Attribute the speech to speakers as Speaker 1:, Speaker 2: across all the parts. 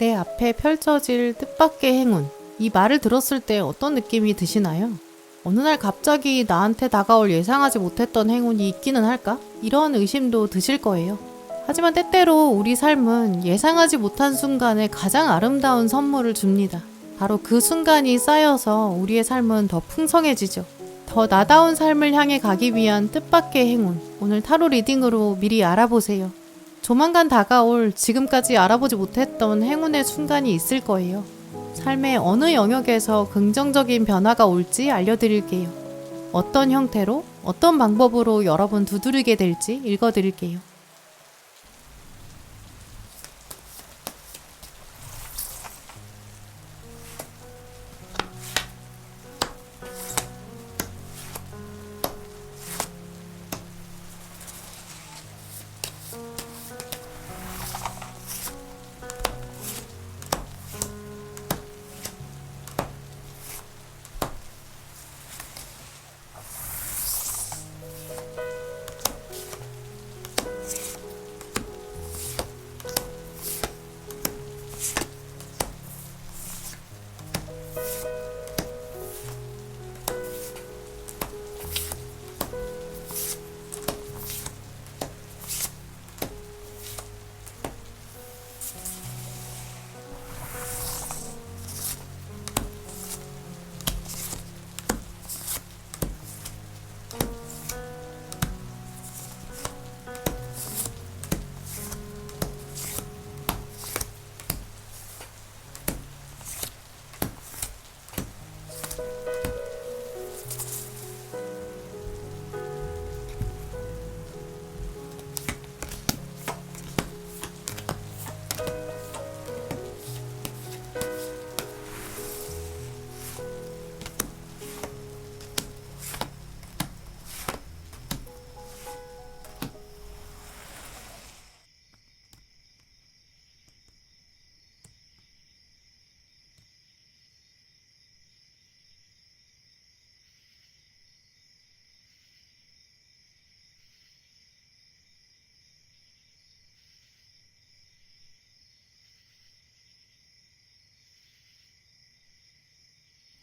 Speaker 1: 내 앞에 펼쳐질 뜻밖의 행운. 이 말을 들었을 때 어떤 느낌이 드시나요? 어느 날 갑자기 나한테 다가올 예상하지 못했던 행운이 있기는 할까? 이런 의심도 드실 거예요. 하지만 때때로 우리 삶은 예상하지 못한 순간에 가장 아름다운 선물을 줍니다. 바로 그 순간이 쌓여서 우리의 삶은 더 풍성해지죠. 더 나다운 삶을 향해 가기 위한 뜻밖의 행운. 오늘 타로 리딩으로 미리 알아보세요. 조만간 다가올 지금까지 알아보지 못했던 행운의 순간이 있을 거예요. 삶의 어느 영역에서 긍정적인 변화가 올지 알려드릴게요. 어떤 형태로, 어떤 방법으로 여러분 두드리게 될지 읽어드릴게요.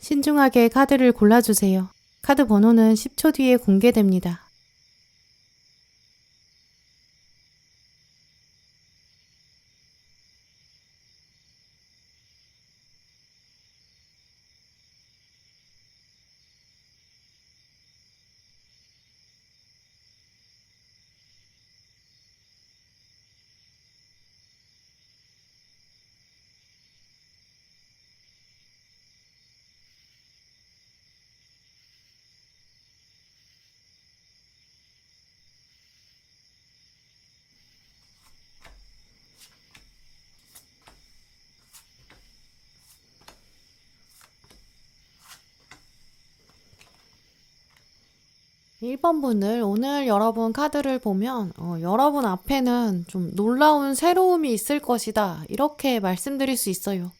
Speaker 1: 신중하게 카드를 골라주세요. 카드 번호는 10초 뒤에 공개됩니다. 일 번 분을 오늘 여러분 카드를 보면 여러분 앞에는 좀 놀라운 새로움이 있을 것이다. 이렇게 말씀드릴 수 있어요.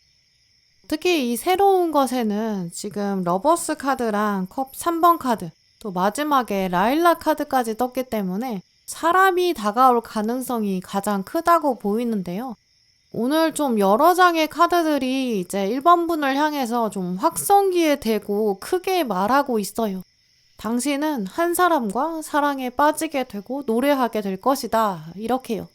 Speaker 1: 특히 이 새로운 것에는 지금 러버스 카드랑 컵 3번 카드, 또 마지막에 라일락 카드까지 떴기 때문에 사람이 다가올 가능성이 가장 크다고 보이는데요. 오늘 좀 여러 장의 카드들이 이제 1번 분을 향해서 좀 확성기에 대고 크게 말하고 있어요. 당신은 한 사람과 사랑에 빠지게 되고 노래하게 될 것이다. 이렇게요.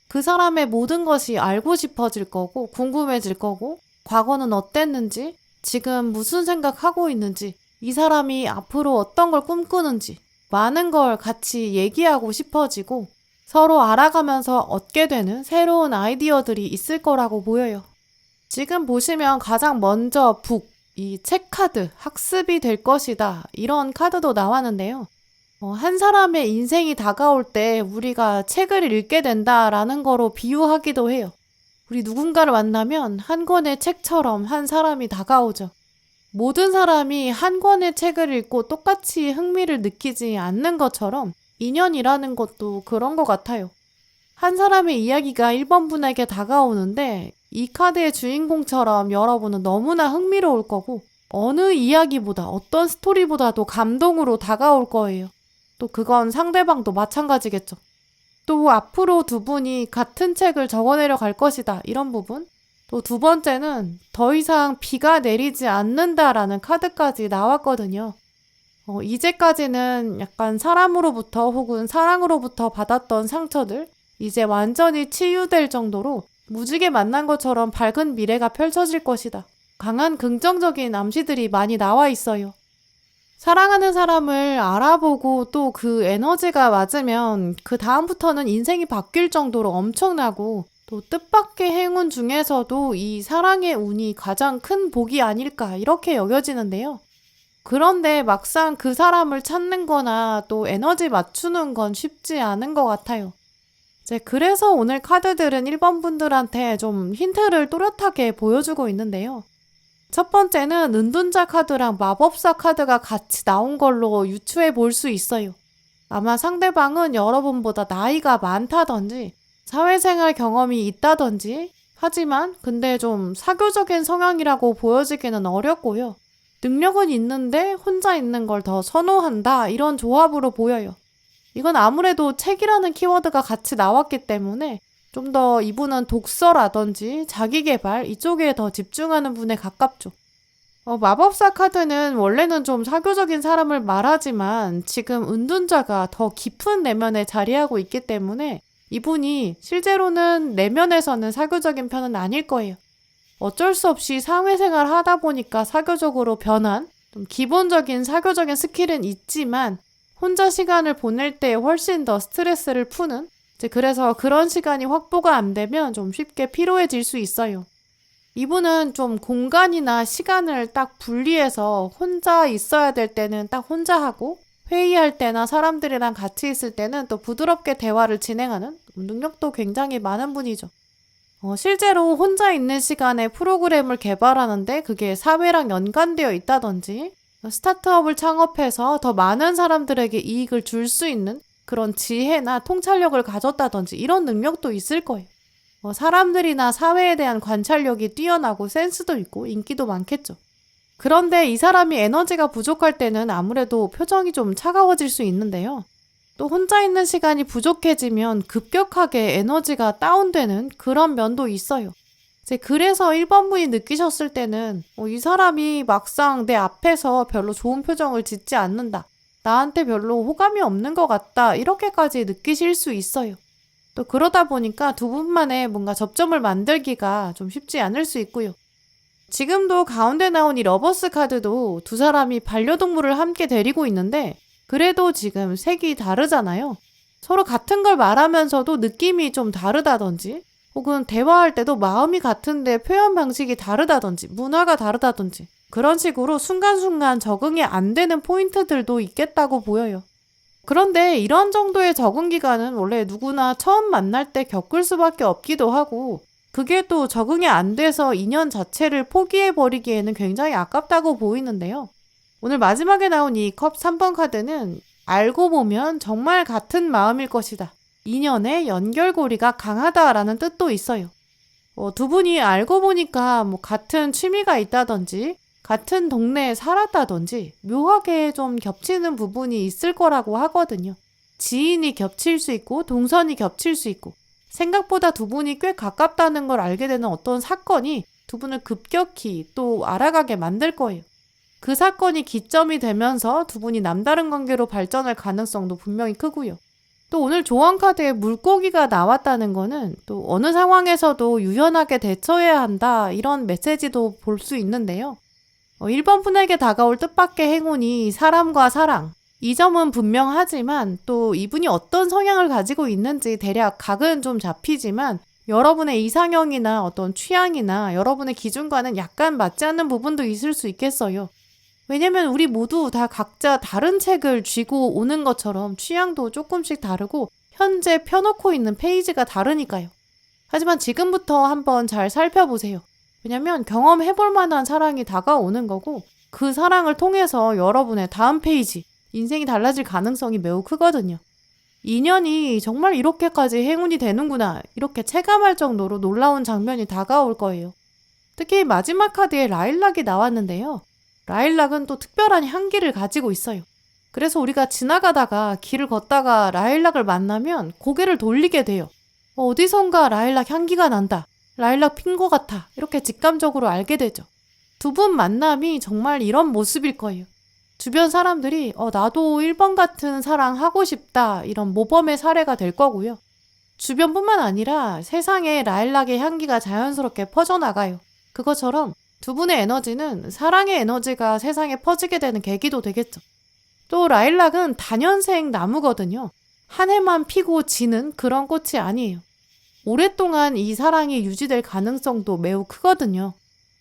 Speaker 1: 그 사람의 모든 것이 알고 싶어질 거고 궁금해질 거고 과거는 어땠는지 지금 무슨 생각하고 있는지 이 사람이 앞으로 어떤 걸 꿈꾸는지 많은 걸 같이 얘기하고 싶어지고 서로 알아가면서 얻게 되는 새로운 아이디어들이 있을 거라고 보여요. 지금 보시면 가장 먼저 이 책 카드, 학습이 될 것이다. 이런 카드도 나왔는데요. 한 사람의 인생이 다가올 때 우리가 책을 읽게 된다라는 거로 비유하기도 해요. 우리 누군가를 만나면 한 권의 책처럼 한 사람이 다가오죠. 모든 사람이 한 권의 책을 읽고 똑같이 흥미를 느끼지 않는 것처럼 인연이라는 것도 그런 것 같아요. 한 사람의 이야기가 1번 분에게 다가오는데 이 카드의 주인공처럼 여러분은 너무나 흥미로울 거고 어느 이야기보다 어떤 스토리보다도 감동으로 다가올 거예요. 또 그건 상대방도 마찬가지겠죠. 또 앞으로 두 분이 같은 책을 적어내려 갈 것이다. 이런 부분. 또 두 번째는 더 이상 비가 내리지 않는다라는 카드까지 나왔거든요. 이제까지는 약간 사람으로부터 혹은 사랑으로부터 받았던 상처들, 이제 완전히 치유될 정도로 무지개 만난 것처럼 밝은 미래가 펼쳐질 것이다. 강한 긍정적인 암시들이 많이 나와 있어요. 사랑하는 사람을 알아보고 또 그 에너지가 맞으면 그 다음부터는 인생이 바뀔 정도로 엄청나고 또 뜻밖의 행운 중에서도 이 사랑의 운이 가장 큰 복이 아닐까 이렇게 여겨지는데요. 그런데 막상 그 사람을 찾는 거나 또 에너지 맞추는 건 쉽지 않은 것 같아요. 그래서 오늘 카드들은 1번 분들한테 좀 힌트를 또렷하게 보여주고 있는데요. 첫 번째는 은둔자 카드랑 마법사 카드가 같이 나온 걸로 유추해 볼 수 있어요. 아마 상대방은 여러분보다 나이가 많다든지 사회생활 경험이 있다든지 하지만 근데 좀 사교적인 성향이라고 보여지기는 어렵고요. 능력은 있는데 혼자 있는 걸 더 선호한다 이런 조합으로 보여요. 이건 아무래도 책이라는 키워드가 같이 나왔기 때문에 좀 더 이분은 독서라든지 자기계발 이쪽에 더 집중하는 분에 가깝죠. 마법사 카드는 원래는 좀 사교적인 사람을 말하지만 지금 은둔자가 더 깊은 내면에 자리하고 있기 때문에 이분이 실제로는 내면에서는 사교적인 편은 아닐 거예요. 어쩔 수 없이 사회생활 하다 보니까 사교적으로 변한 좀 기본적인 사교적인 스킬은 있지만 혼자 시간을 보낼 때 훨씬 더 스트레스를 푸는 그래서 그런 시간이 확보가 안 되면 좀 쉽게 피로해질 수 있어요. 이분은 좀 공간이나 시간을 딱 분리해서 혼자 있어야 될 때는 딱 혼자 하고 회의할 때나 사람들이랑 같이 있을 때는 또 부드럽게 대화를 진행하는 능력도 굉장히 많은 분이죠. 실제로 혼자 있는 시간에 프로그램을 개발하는데 그게 사회랑 연관되어 있다든지 스타트업을 창업해서 더 많은 사람들에게 이익을 줄 수 있는 그런 지혜나 통찰력을 가졌다든지 이런 능력도 있을 거예요. 사람들이나 사회에 대한 관찰력이 뛰어나고 센스도 있고 인기도 많겠죠. 그런데 이 사람이 에너지가 부족할 때는 아무래도 표정이 좀 차가워질 수 있는데요. 또 혼자 있는 시간이 부족해지면 급격하게 에너지가 다운되는 그런 면도 있어요. 그래서 1번 분이 느끼셨을 때는 이 사람이 막상 내 앞에서 별로 좋은 표정을 짓지 않는다. 나한테 별로 호감이 없는 것 같다. 이렇게까지 느끼실 수 있어요. 또 그러다 보니까 두 분만의 뭔가 접점을 만들기가 좀 쉽지 않을 수 있고요. 지금도 가운데 나온 이 러버스 카드도 두 사람이 반려동물을 함께 데리고 있는데 그래도 지금 색이 다르잖아요. 서로 같은 걸 말하면서도 느낌이 좀 다르다든지 혹은 대화할 때도 마음이 같은데 표현 방식이 다르다든지 문화가 다르다든지 그런 식으로 순간순간 적응이 안 되는 포인트들도 있겠다고 보여요. 그런데 이런 정도의 적응 기간은 원래 누구나 처음 만날 때 겪을 수밖에 없기도 하고 그게 또 적응이 안 돼서 인연 자체를 포기해버리기에는 굉장히 아깝다고 보이는데요. 오늘 마지막에 나온 이 컵 3번 카드는 알고 보면 정말 같은 마음일 것이다. 인연의 연결고리가 강하다라는 뜻도 있어요. 두 분이 알고 보니까 같은 취미가 있다든지 같은 동네에 살았다든지 묘하게 좀 겹치는 부분이 있을 거라고 하거든요. 지인이 겹칠 수 있고 동선이 겹칠 수 있고 생각보다 두 분이 꽤 가깝다는 걸 알게 되는 어떤 사건이 두 분을 급격히 또 알아가게 만들 거예요. 그 사건이 기점이 되면서 두 분이 남다른 관계로 발전할 가능성도 분명히 크고요. 또 오늘 조언 카드에 물고기가 나왔다는 거는 또 어느 상황에서도 유연하게 대처해야 한다 이런 메시지도 볼 수 있는데요. 1번 분에게 다가올 뜻밖의 행운이 사람과 사랑. 이 점은 분명하지만 또 이분이 어떤 성향을 가지고 있는지 대략 각은 좀 잡히지만 여러분의 이상형이나 어떤 취향이나 여러분의 기준과는 약간 맞지 않는 부분도 있을 수 있겠어요. 왜냐면 우리 모두 다 각자 다른 책을 쥐고 오는 것처럼 취향도 조금씩 다르고 현재 펴놓고 있는 페이지가 다르니까요. 하지만 지금부터 한번 잘 살펴보세요. 왜냐면 경험해볼 만한 사랑이 다가오는 거고 그 사랑을 통해서 여러분의 다음 페이지, 인생이 달라질 가능성이 매우 크거든요. 인연이 정말 이렇게까지 행운이 되는구나 이렇게 체감할 정도로 놀라운 장면이 다가올 거예요. 특히 마지막 카드에 라일락이 나왔는데요. 라일락은 또 특별한 향기를 가지고 있어요. 그래서 우리가 지나가다가 길을 걷다가 라일락을 만나면 고개를 돌리게 돼요. 어디선가 라일락 향기가 난다. 라일락 핀 것 같아. 이렇게 직감적으로 알게 되죠. 두 분 만남이 정말 이런 모습일 거예요. 주변 사람들이 나도 1번 같은 사랑 하고 싶다 이런 모범의 사례가 될 거고요. 주변뿐만 아니라 세상에 라일락의 향기가 자연스럽게 퍼져나가요. 그것처럼 두 분의 에너지는 사랑의 에너지가 세상에 퍼지게 되는 계기도 되겠죠. 또 라일락은 다년생 나무거든요. 한 해만 피고 지는 그런 꽃이 아니에요. 오랫동안 이 사랑이 유지될 가능성도 매우 크거든요.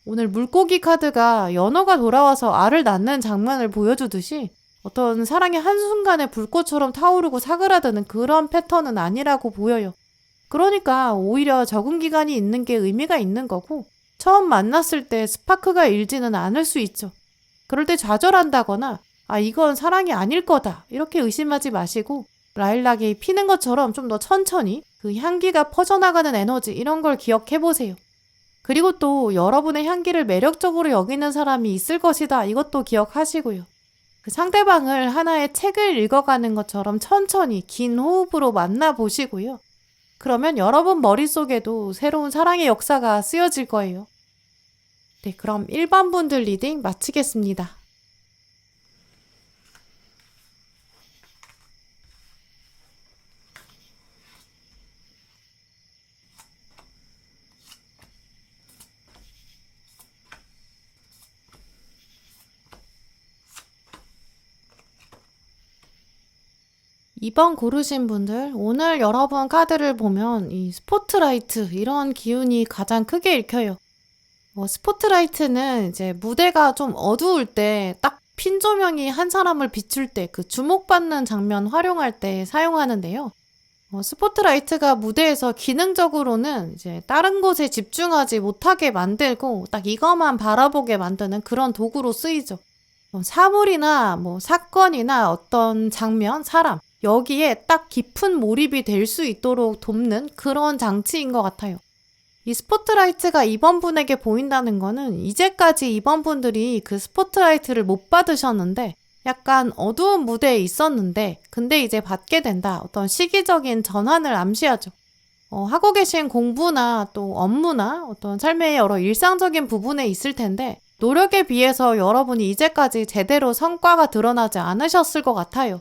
Speaker 1: 오늘 물고기 카드가 연어가 돌아와서 알을 낳는 장면을 보여주듯이 어떤 사랑이 한순간에 불꽃처럼 타오르고 사그라드는 그런 패턴은 아니라고 보여요. 그러니까 오히려 적응 기간이 있는 게 의미가 있는 거고 처음 만났을 때 스파크가 일지는 않을 수 있죠. 그럴 때 좌절한다거나 이건 사랑이 아닐 거다 이렇게 의심하지 마시고 라일락이 피는 것처럼 좀 더 천천히 그 향기가 퍼져나가는 에너지 이런 걸 기억해 보세요. 그리고 또 여러분의 향기를 매력적으로 여기는 사람이 있을 것이다 이것도 기억하시고요. 그 상대방을 하나의 책을 읽어가는 것처럼 천천히 긴 호흡으로 만나보시고요. 그러면 여러분 머릿속에도 새로운 사랑의 역사가 쓰여질 거예요. 네, 그럼 1번 분들 리딩 마치겠습니다. 이번 고르신 분들, 오늘 여러분 카드를 보면 이 스포트라이트 이런 기운이 가장 크게 읽혀요. 스포트라이트는 이제 무대가 좀 어두울 때 딱 핀 조명이 한 사람을 비출 때 그 주목받는 장면 활용할 때 사용하는데요. 스포트라이트가 무대에서 기능적으로는 이제 다른 곳에 집중하지 못하게 만들고 딱 이것만 바라보게 만드는 그런 도구로 쓰이죠. 사물이나 사건이나 어떤 장면, 사람 여기에 딱 깊은 몰입이 될 수 있도록 돕는 그런 장치인 것 같아요. 이 스포트라이트가 이번 분에게 보인다는 거는 이제까지 이번 분들이 그 스포트라이트를 못 받으셨는데 약간 어두운 무대에 있었는데 근데 이제 받게 된다. 어떤 시기적인 전환을 암시하죠. 하고 계신 공부나 또 업무나 어떤 삶의 여러 일상적인 부분에 있을 텐데 노력에 비해서 여러분이 이제까지 제대로 성과가 드러나지 않으셨을 것 같아요.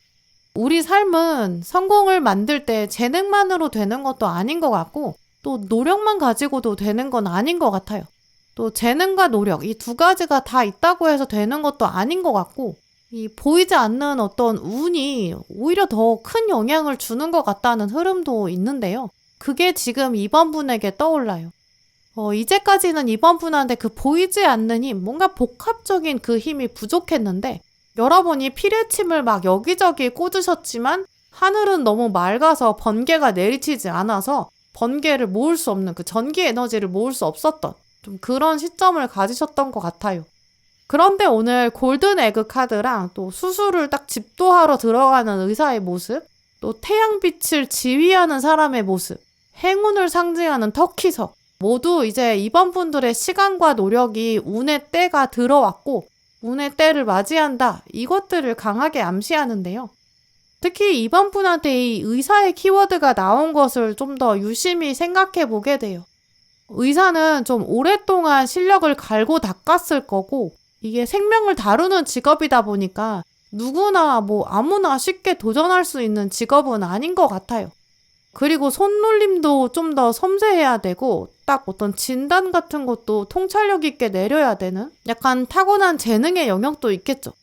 Speaker 1: 우리 삶은 성공을 만들 때 재능만으로 되는 것도 아닌 것 같고 또 노력만 가지고도 되는 건 아닌 것 같아요. 또 재능과 노력 이 두 가지가 다 있다고 해서 되는 것도 아닌 것 같고 이 보이지 않는 어떤 운이 오히려 더 큰 영향을 주는 것 같다는 흐름도 있는데요. 그게 지금 이번 분에게 떠올라요. 이제까지는 이번 분한테 그 보이지 않는 힘, 뭔가 복합적인 그 힘이 부족했는데 여러분이 피뢰침을 막 여기저기 꽂으셨지만 하늘은 너무 맑아서 번개가 내리치지 않아서 번개를 모을 수 없는 그 전기 에너지를 모을 수 없었던 좀 그런 시점을 가지셨던 것 같아요. 그런데 오늘 골든 에그 카드랑 또 수술을 딱 집도하러 들어가는 의사의 모습, 또 태양빛을 지휘하는 사람의 모습, 행운을 상징하는 터키석 모두 이제 이번 분들의 시간과 노력이 운의 때가 들어왔고 운의 때를 맞이한다. 이것들을 강하게 암시하는데요. 특히 이번 분한테 이 의사의 키워드가 나온 것을 좀 더 유심히 생각해 보게 돼요. 의사는 좀 오랫동안 실력을 갈고 닦았을 거고 이게 생명을 다루는 직업이다 보니까 누구나 아무나 쉽게 도전할 수 있는 직업은 아닌 것 같아요. 그리고 손놀림도 좀 더 섬세해야 되고 딱 어떤 진단 같은 것도 통찰력 있게 내려야 되는 약간 타고난 재능의 영역도 있겠죠.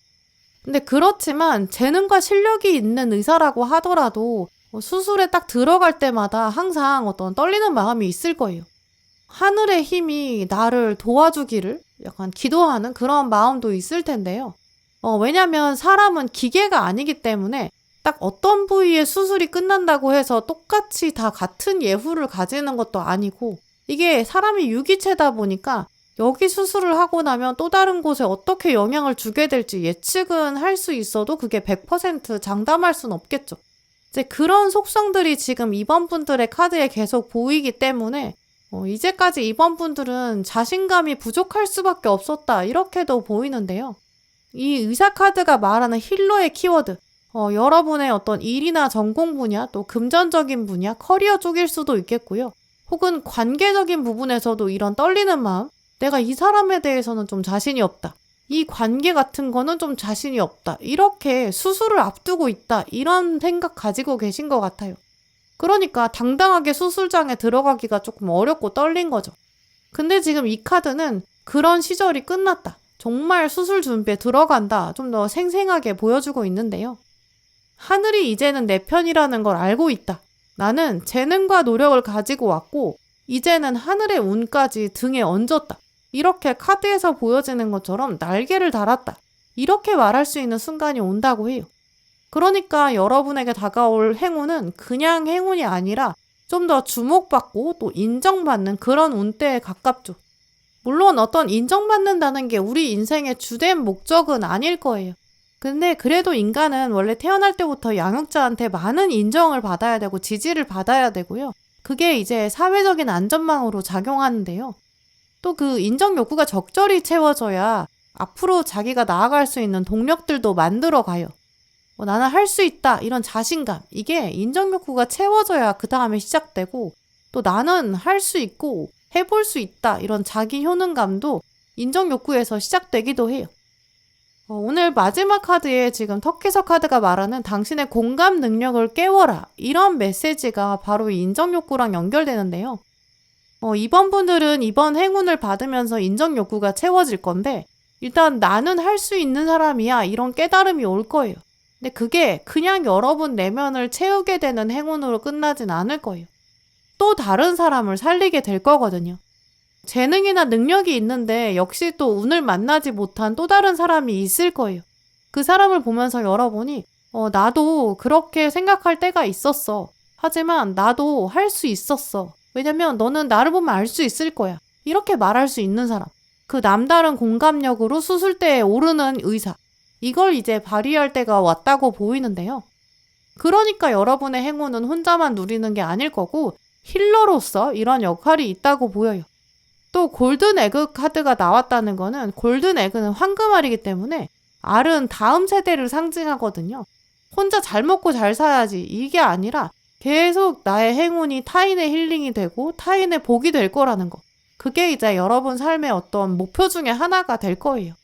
Speaker 1: 근데 그렇지만 재능과 실력이 있는 의사라고 하더라도 수술에 딱 들어갈 때마다 항상 어떤 떨리는 마음이 있을 거예요. 하늘의 힘이 나를 도와주기를 약간 기도하는 그런 마음도 있을 텐데요. 왜냐면 사람은 기계가 아니기 때문에 딱 어떤 부위의 수술이 끝난다고 해서 똑같이 다 같은 예후를 가지는 것도 아니고 이게 사람이 유기체다 보니까 여기 수술을 하고 나면 또 다른 곳에 어떻게 영향을 주게 될지 예측은 할 수 있어도 그게 100% 장담할 수는 없겠죠. 이제 그런 속성들이 지금 이번 분들의 카드에 계속 보이기 때문에 이제까지 이번 분들은 자신감이 부족할 수밖에 없었다 이렇게도 보이는데요. 이 의사 카드가 말하는 힐러의 키워드 여러분의 어떤 일이나 전공 분야 또 금전적인 분야 커리어 쪽일 수도 있겠고요. 혹은 관계적인 부분에서도 이런 떨리는 마음, 내가 이 사람에 대해서는 좀 자신이 없다. 이 관계 같은 거는 좀 자신이 없다. 이렇게 수술을 앞두고 있다. 이런 생각 가지고 계신 것 같아요. 그러니까 당당하게 수술장에 들어가기가 조금 어렵고 떨린 거죠. 근데 지금 이 카드는 그런 시절이 끝났다. 정말 수술 준비에 들어간다. 좀 더 생생하게 보여주고 있는데요. 하늘이 이제는 내 편이라는 걸 알고 있다. 나는 재능과 노력을 가지고 왔고 이제는 하늘의 운까지 등에 얹었다. 이렇게 카드에서 보여지는 것처럼 날개를 달았다. 이렇게 말할 수 있는 순간이 온다고 해요. 그러니까 여러분에게 다가올 행운은 그냥 행운이 아니라 좀 더 주목받고 또 인정받는 그런 운때에 가깝죠. 물론 어떤 인정받는다는 게 우리 인생의 주된 목적은 아닐 거예요. 근데 그래도 인간은 원래 태어날 때부터 양육자한테 많은 인정을 받아야 되고 지지를 받아야 되고요. 그게 이제 사회적인 안전망으로 작용하는데요. 또 그 인정 욕구가 적절히 채워져야 앞으로 자기가 나아갈 수 있는 동력들도 만들어 가요. 나는 할 수 있다 이런 자신감, 이게 인정 욕구가 채워져야 그 다음에 시작되고, 또 나는 할 수 있고 해볼 수 있다 이런 자기 효능감도 인정 욕구에서 시작되기도 해요. 오늘 마지막 카드에 지금 터키서 카드가 말하는 당신의 공감 능력을 깨워라, 이런 메시지가 바로 인정 욕구랑 연결되는데요. 이번 분들은 이번 행운을 받으면서 인정 욕구가 채워질 건데, 일단 나는 할 수 있는 사람이야 이런 깨달음이 올 거예요. 근데 그게 그냥 여러분 내면을 채우게 되는 행운으로 끝나진 않을 거예요. 또 다른 사람을 살리게 될 거거든요. 재능이나 능력이 있는데 역시 또 운을 만나지 못한 또 다른 사람이 있을 거예요. 그 사람을 보면서 여러분이 나도 그렇게 생각할 때가 있었어. 하지만 나도 할 수 있었어. 왜냐면 너는 나를 보면 알 수 있을 거야. 이렇게 말할 수 있는 사람. 그 남다른 공감력으로 수술대에 오르는 의사. 이걸 이제 발휘할 때가 왔다고 보이는데요. 그러니까 여러분의 행운은 혼자만 누리는 게 아닐 거고 힐러로서 이런 역할이 있다고 보여요. 또 골든 에그 카드가 나왔다는 거는, 골든 에그는 황금알이기 때문에 알은 다음 세대를 상징하거든요. 혼자 잘 먹고 잘 살아야지 이게 아니라 계속 나의 행운이 타인의 힐링이 되고 타인의 복이 될 거라는 거. 그게 이제 여러분 삶의 어떤 목표 중에 하나가 될 거예요.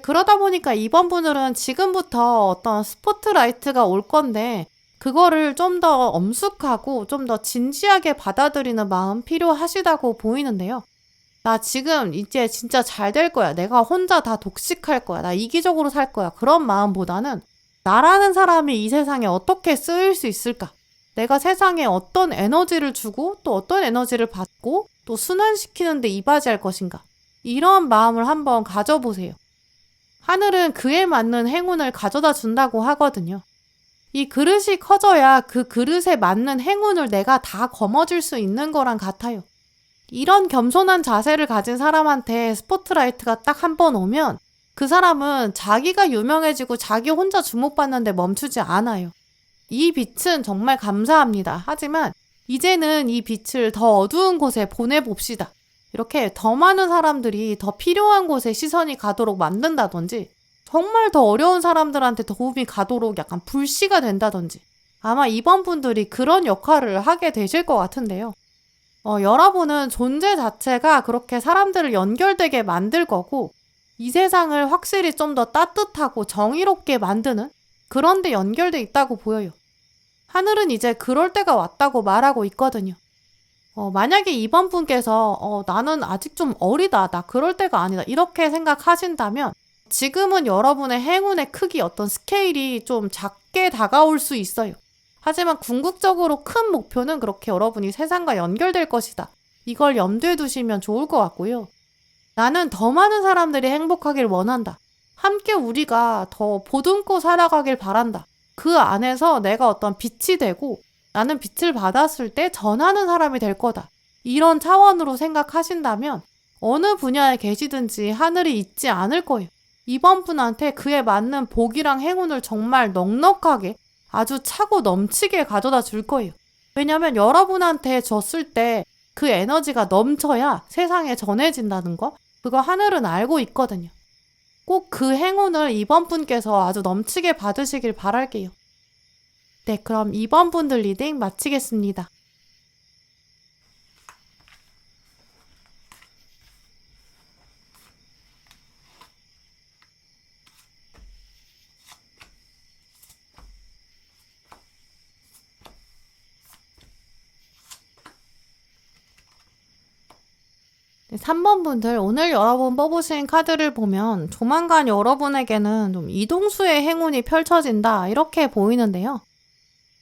Speaker 1: 그러다 보니까 이번 분들은 지금부터 어떤 스포트라이트가 올 건데 그거를 좀 더 엄숙하고 좀 더 진지하게 받아들이는 마음 필요하시다고 보이는데요. 나 지금 이제 진짜 잘 될 거야. 내가 혼자 다 독식할 거야. 나 이기적으로 살 거야. 그런 마음보다는 나라는 사람이 이 세상에 어떻게 쓰일 수 있을까? 내가 세상에 어떤 에너지를 주고 또 어떤 에너지를 받고 또 순환시키는데 이바지할 것인가? 이런 마음을 한번 가져보세요. 하늘은 그에 맞는 행운을 가져다 준다고 하거든요. 이 그릇이 커져야 그 그릇에 맞는 행운을 내가 다 거머쥘 수 있는 거랑 같아요. 이런 겸손한 자세를 가진 사람한테 스포트라이트가 딱 한 번 오면 그 사람은 자기가 유명해지고 자기 혼자 주목받는데 멈추지 않아요. 이 빛은 정말 감사합니다. 하지만 이제는 이 빛을 더 어두운 곳에 보내봅시다. 이렇게 더 많은 사람들이 더 필요한 곳에 시선이 가도록 만든다든지, 정말 더 어려운 사람들한테 도움이 가도록 약간 불씨가 된다든지, 아마 이번 분들이 그런 역할을 하게 되실 것 같은데요. 여러분은 존재 자체가 그렇게 사람들을 연결되게 만들 거고, 이 세상을 확실히 좀 더 따뜻하고 정의롭게 만드는 그런 데 연결돼 있다고 보여요. 하늘은 이제 그럴 때가 왔다고 말하고 있거든요. 만약에 이번 분께서 나는 아직 좀 어리다, 나 그럴 때가 아니다 이렇게 생각하신다면 지금은 여러분의 행운의 크기, 어떤 스케일이 좀 작게 다가올 수 있어요. 하지만 궁극적으로 큰 목표는 그렇게 여러분이 세상과 연결될 것이다. 이걸 염두에 두시면 좋을 것 같고요. 나는 더 많은 사람들이 행복하길 원한다. 함께 우리가 더 보듬고 살아가길 바란다. 그 안에서 내가 어떤 빛이 되고 나는 빛을 받았을 때 전하는 사람이 될 거다. 이런 차원으로 생각하신다면 어느 분야에 계시든지 하늘이 잊지 않을 거예요. 이번 분한테 그에 맞는 복이랑 행운을 정말 넉넉하게 아주 차고 넘치게 가져다 줄 거예요. 왜냐면 여러분한테 줬을 때 그 에너지가 넘쳐야 세상에 전해진다는 거, 그거 하늘은 알고 있거든요. 꼭 그 행운을 이번 분께서 아주 넘치게 받으시길 바랄게요. 네, 그럼 이번 분들 리딩 마치겠습니다. 3번 분들, 오늘 여러분 뽑으신 카드를 보면 조만간 여러분에게는 좀 이동수의 행운이 펼쳐진다 이렇게 보이는데요.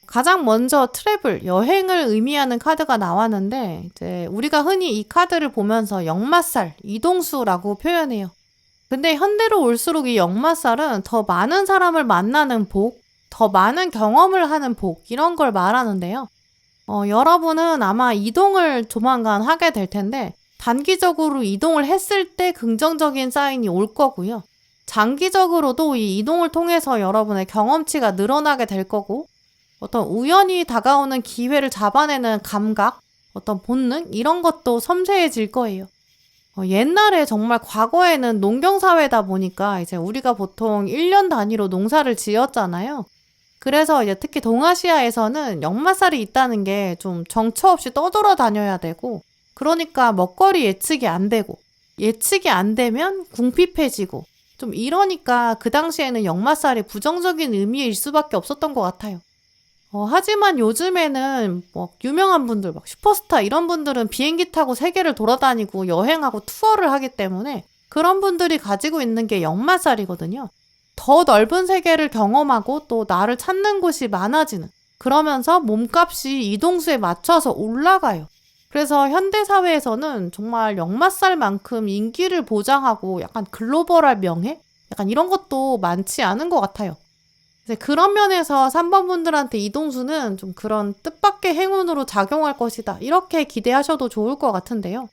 Speaker 1: 가장 먼저 트래블, 여행을 의미하는 카드가 나왔는데 이제 우리가 흔히 이 카드를 보면서 역마살, 이동수라고 표현해요. 근데 현대로 올수록 이 역마살은 더 많은 사람을 만나는 복, 더 많은 경험을 하는 복 이런 걸 말하는데요. 여러분은 아마 이동을 조만간 하게 될 텐데 단기적으로 이동을 했을 때 긍정적인 사인이 올 거고요. 장기적으로도 이 이동을 통해서 여러분의 경험치가 늘어나게 될 거고 어떤 우연히 다가오는 기회를 잡아내는 감각, 어떤 본능 이런 것도 섬세해질 거예요. 옛날에 정말 과거에는 농경사회다 보니까 이제 우리가 보통 1년 단위로 농사를 지었잖아요. 그래서 이제 특히 동아시아에서는 역마살이 있다는 게 좀 정처 없이 떠돌아다녀야 되고 그러니까 먹거리 예측이 안 되고 예측이 안 되면 궁핍해지고 좀 이러니까 그 당시에는 역마살이 부정적인 의미일 수밖에 없었던 것 같아요. 하지만 요즘에는 뭐 유명한 분들, 막 슈퍼스타 이런 분들은 비행기 타고 세계를 돌아다니고 여행하고 투어를 하기 때문에 그런 분들이 가지고 있는 게 역마살이거든요. 더 넓은 세계를 경험하고 또 나를 찾는 곳이 많아지는 그러면서 몸값이 이동수에 맞춰서 올라가요. 그래서 현대사회에서는 정말 역마살만큼 인기를 보장하고 약간 글로벌할 명예? 약간 이런 것도 많지 않은 것 같아요. 이제 그런 면에서 3번 분들한테 이동수는 좀 그런 뜻밖의 행운으로 작용할 것이다. 이렇게 기대하셔도 좋을 것 같은데요.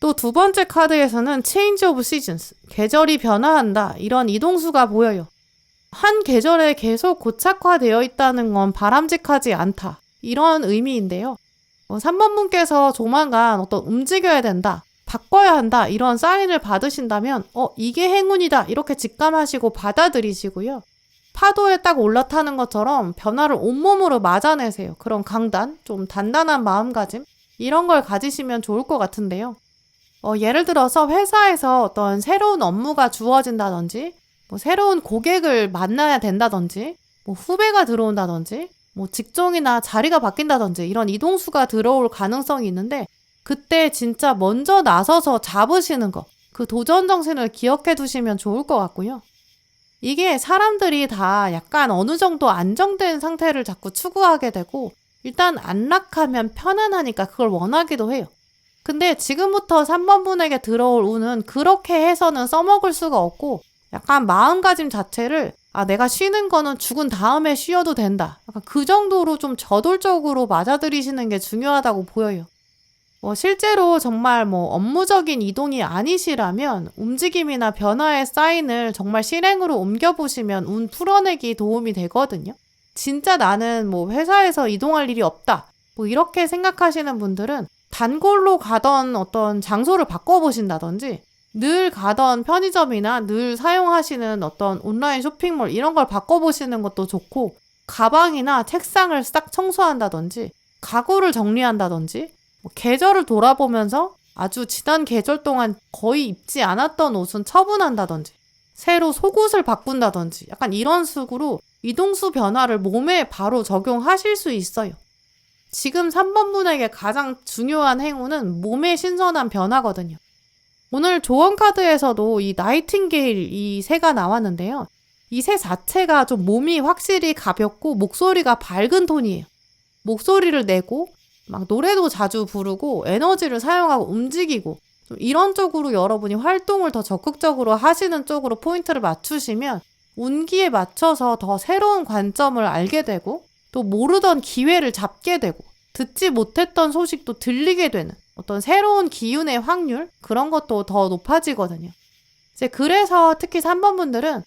Speaker 1: 또 두 번째 카드에서는 Change of Seasons, 계절이 변화한다. 이런 이동수가 보여요. 한 계절에 계속 고착화되어 있다는 건 바람직하지 않다. 이런 의미인데요. 3번 분께서 조만간 어떤 움직여야 된다. 바꿔야 한다. 이런 사인을 받으신다면 이게 행운이다. 이렇게 직감하시고 받아들이시고요. 파도에 딱 올라타는 것처럼 변화를 온몸으로 맞아내세요. 그런 강단, 좀 단단한 마음가짐 이런 걸 가지시면 좋을 것 같은데요. 예를 들어서 회사에서 어떤 새로운 업무가 주어진다든지 뭐 새로운 고객을 만나야 된다든지 뭐 후배가 들어온다든지 뭐 직종이나 자리가 바뀐다든지 이런 이동수가 들어올 가능성이 있는데 그때 진짜 먼저 나서서 잡으시는 거, 그 도전 정신을 기억해 두시면 좋을 것 같고요. 이게 사람들이 다 약간 어느 정도 안정된 상태를 자꾸 추구하게 되고 일단 안락하면 편안하니까 그걸 원하기도 해요. 근데 지금부터 3번 분에게 들어올 운은 그렇게 해서는 써먹을 수가 없고 약간 마음가짐 자체를 내가 쉬는 거는 죽은 다음에 쉬어도 된다. 약간 그 정도로 좀 저돌적으로 맞아들이시는 게 중요하다고 보여요. 실제로 정말 업무적인 이동이 아니시라면 움직임이나 변화의 사인을 정말 실행으로 옮겨보시면 운 풀어내기 도움이 되거든요. 진짜 나는 회사에서 이동할 일이 없다. 이렇게 생각하시는 분들은 단골로 가던 어떤 장소를 바꿔보신다든지 늘 가던 편의점이나 늘 사용하시는 어떤 온라인 쇼핑몰 이런 걸 바꿔보시는 것도 좋고 가방이나 책상을 싹 청소한다든지 가구를 정리한다든지 계절을 돌아보면서 아주 지난 계절 동안 거의 입지 않았던 옷은 처분한다든지 새로 속옷을 바꾼다든지 약간 이런 식으로 이동수 변화를 몸에 바로 적용하실 수 있어요. 지금 3번 분에게 가장 중요한 행운은 몸의 신선한 변화거든요. 오늘 조언 카드에서도 이 나이팅게일 이 새가 나왔는데요. 이 새 자체가 좀 몸이 확실히 가볍고 목소리가 밝은 톤이에요. 목소리를 내고 막 노래도 자주 부르고 에너지를 사용하고 움직이고 좀 이런 쪽으로 여러분이 활동을 더 적극적으로 하시는 쪽으로 포인트를 맞추시면 운기에 맞춰서 더 새로운 관점을 알게 되고 또 모르던 기회를 잡게 되고 듣지 못했던 소식도 들리게 되는 어떤 새로운 기운의 확률 그런 것도 더 높아지거든요. 이제 그래서 특히 3번 분들은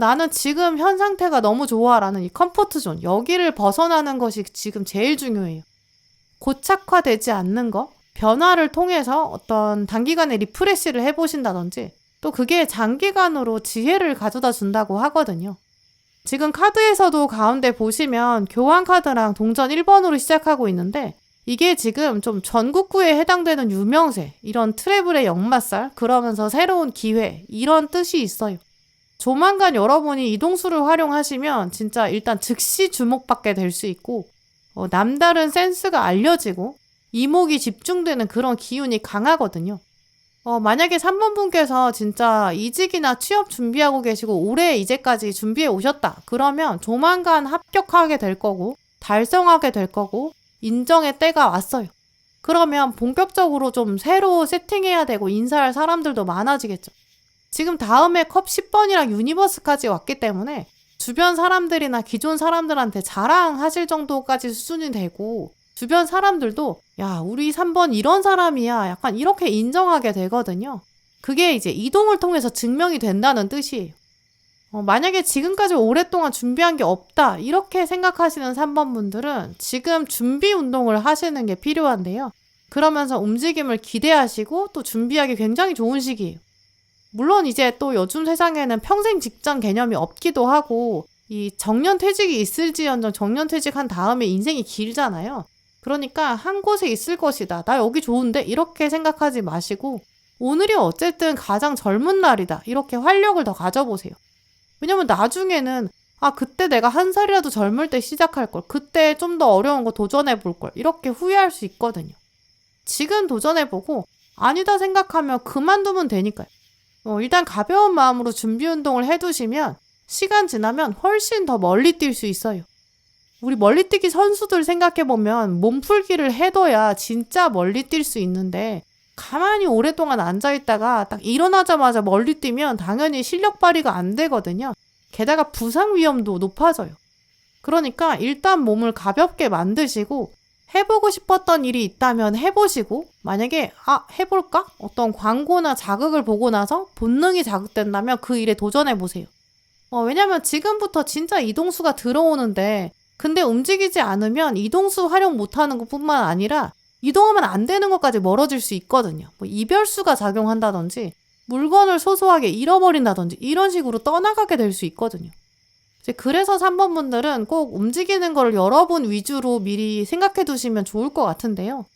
Speaker 1: 나는 지금 현 상태가 너무 좋아라는 이 컴포트 존 여기를 벗어나는 것이 지금 제일 중요해요. 고착화되지 않는 거, 변화를 통해서 어떤 단기간에 리프레시를 해보신다든지 또 그게 장기간으로 지혜를 가져다 준다고 하거든요. 지금 카드에서도 가운데 보시면 교환 카드랑 동전 1번으로 시작하고 있는데 이게 지금 좀 전국구에 해당되는 유명세, 이런 트래블의 역마살, 그러면서 새로운 기회 이런 뜻이 있어요. 조만간 여러분이 이동수를 활용하시면 진짜 일단 즉시 주목받게 될 수 있고 남다른 센스가 알려지고 이목이 집중되는 그런 기운이 강하거든요. 만약에 3번 분께서 진짜 이직이나 취업 준비하고 계시고 올해 이제까지 준비해 오셨다. 그러면 조만간 합격하게 될 거고, 달성하게 될 거고, 인정의 때가 왔어요. 그러면 본격적으로 좀 새로 세팅해야 되고 인사할 사람들도 많아지겠죠. 지금 다음에 컵 10번이랑 유니버스까지 왔기 때문에 주변 사람들이나 기존 사람들한테 자랑하실 정도까지 수준이 되고, 주변 사람들도 야, 우리 3번 이런 사람이야, 약간 이렇게 인정하게 되거든요. 그게 이제 이동을 통해서 증명이 된다는 뜻이에요. 만약에 지금까지 오랫동안 준비한 게 없다 이렇게 생각하시는 3번 분들은 지금 준비 운동을 하시는 게 필요한데요. 그러면서 움직임을 기대하시고 또 준비하기 굉장히 좋은 시기예요. 물론 이제 또 요즘 세상에는 평생 직장 개념이 없기도 하고, 이 정년퇴직이 있을지언정 정년퇴직한 다음에 인생이 길잖아요. 그러니까 한 곳에 있을 것이다, 나 여기 좋은데, 이렇게 생각하지 마시고 오늘이 어쨌든 가장 젊은 날이다, 이렇게 활력을 더 가져보세요. 왜냐면 나중에는 그때 내가 한 살이라도 젊을 때 시작할 걸, 그때 좀 더 어려운 거 도전해 볼 걸, 이렇게 후회할 수 있거든요. 지금 도전해보고 아니다 생각하면 그만두면 되니까요. 일단 가벼운 마음으로 준비 운동을 해두시면 시간 지나면 훨씬 더 멀리 뛸 수 있어요. 우리 멀리뛰기 선수들 생각해보면 몸풀기를 해둬야 진짜 멀리 뛸 수 있는데, 가만히 오랫동안 앉아있다가 딱 일어나자마자 멀리 뛰면 당연히 실력 발휘가 안 되거든요. 게다가 부상 위험도 높아져요. 그러니까 일단 몸을 가볍게 만드시고, 해보고 싶었던 일이 있다면 해보시고, 만약에 해볼까? 어떤 광고나 자극을 보고 나서 본능이 자극된다면 그 일에 도전해보세요. 왜냐면 지금부터 진짜 이동수가 들어오는데, 근데 움직이지 않으면 이동수 활용 못하는 것뿐만 아니라 이동하면 안 되는 것까지 멀어질 수 있거든요. 이별수가 작용한다든지 물건을 소소하게 잃어버린다든지 이런 식으로 떠나가게 될 수 있거든요. 그래서 3번 분들은 꼭 움직이는 걸 여러분 위주로 미리 생각해 두시면 좋을 것 같은데요.